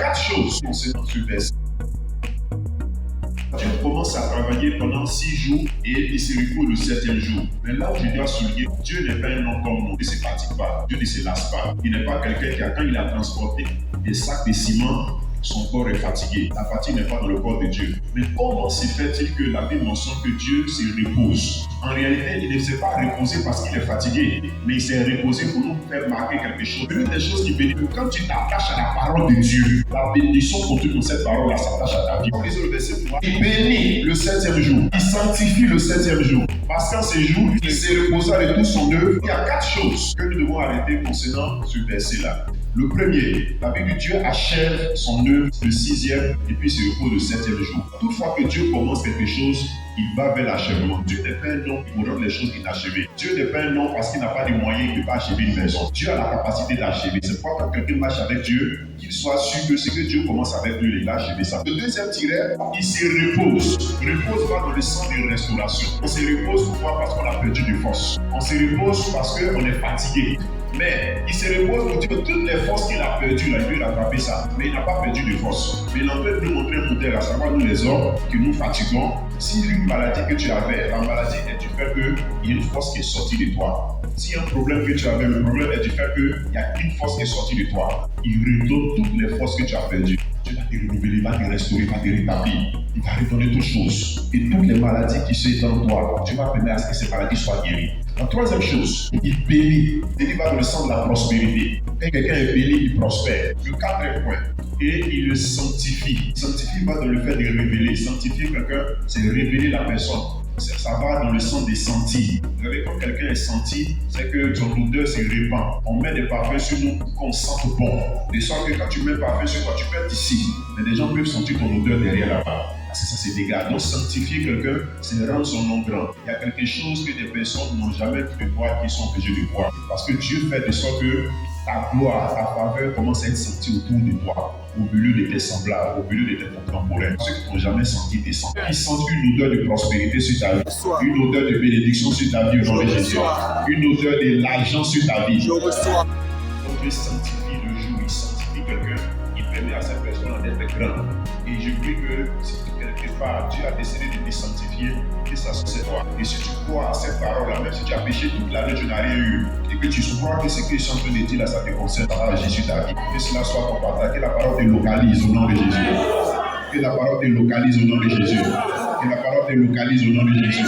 4 choses concernant ce verset. Dieu commence à travailler pendant 6 jours et il se repose le 7e jour. Mais là où je dois souligner, Dieu n'est pas un homme comme nous, il ne se fatigue pas, Dieu ne se lasse pas. Il n'est pas quelqu'un qui, quand il a transporté des sacs de ciment, son corps est fatigué. La fatigue n'est pas dans le corps de Dieu. Mais comment se fait-il que la Bible mentionne que Dieu se repose? En réalité, il ne s'est pas reposé parce qu'il est fatigué, mais il s'est reposé pour nous faire marquer quelque chose. L'une des choses qui bénit, quand tu t'attaches à la parole de Dieu, la bénédiction contenue dans cette parole-là s'attache à ta vie. On lisez le verset pour moi. Il bénit le 7e jour. Il sanctifie le 7e jour. Parce qu'en ce jour, il s'est reposé de tout son œuvre. Il y a 4 choses que nous devons arrêter concernant ce verset-là. Le premier, la Bible dit Dieu achève son œuvre le 6e et puis se repose le 7e jour. Toutefois que Dieu commence quelque chose, il va vers l'achèvement. Dieu n'est pas un homme qui ordonne les choses inachevées. Dieu n'est pas un homme parce qu'il n'a pas de moyens, il ne peut pas achever une maison. Dieu a la capacité d'achever. C'est pourquoi quand quelqu'un marche avec Dieu, qu'il soit sûr que ce que Dieu commence avec lui, il va achever ça. Le deuxième tiret, il se repose. Repose va dans le sens de restauration. On se repose pourquoi? Parce qu'on a perdu de force. On se repose parce qu'on est fatigué. Mais il se repose pour dire que toutes les forces qu'il a perdues, là, il veut rattraper ça. Mais il n'a pas perdu de force. Mais il est en train de nous montrer un modèle, à savoir nous les hommes, que nous fatiguons. Si une maladie que tu avais, la maladie est du fait qu'il y a une force qui est sortie de toi. S'il y a un problème que tu avais, le problème est du fait qu'il y a une force qui est sortie de toi. Il redonne toutes les forces que tu as perdues. Dieu va te renouveler, il va te restaurer, il va te rétablir. Il va redonner toutes choses. Et toutes les maladies qui sont dans toi, Dieu va permettre à ce que ces maladies soient guéries. La troisième chose, il bénit. Il va dans le sens de la prospérité. Quand quelqu'un est béni, il prospère. Le quatrième point, et il le sanctifie. Sanctifie va dans le fait de révéler. Sanctifier quelqu'un, c'est révéler la personne. Ça va dans le sens des sentis. Vous savez, quand quelqu'un est senti, c'est que son odeur se répand. On met des parfums sur nous pour qu'on sente bon. De sorte que quand tu mets un parfum sur toi, tu peux être ici. Mais les gens peuvent sentir ton odeur derrière là-bas. Parce que ça se dégage. Donc sanctifier quelqu'un, c'est rendre son nom grand. Il y a quelque chose que des personnes n'ont jamais pu voir qui sont obligées de voir. Parce que Dieu fait de sorte que ta gloire, ta faveur commence à être sentie autour de toi, au milieu de tes semblables, au milieu de tes contemporains. Ceux qui n'ont jamais senti tes sens, qui sentent une odeur de prospérité sur ta vie, une odeur de bénédiction sur ta vie au nom de Jésus, une odeur de l'argent sur ta vie. Je reçois. Donc Dieu sanctifie le jour, il sanctifie quelqu'un, il permet à cette personne d'être grande. Et je prie que si quelque part Dieu a décidé de te sanctifier, que ça soit toi. Et si tu crois à cette parole-là, même si tu as péché toute l'année, tu n'as rien eu, et que tu crois que ce que je suis en train de dire là, ça te concerne, ça va agir sur ta vie. Que cela soit ton partage, que la parole te localise au nom de Jésus. Que la parole te localise au nom de Jésus. Que la parole te localise au nom de Jésus.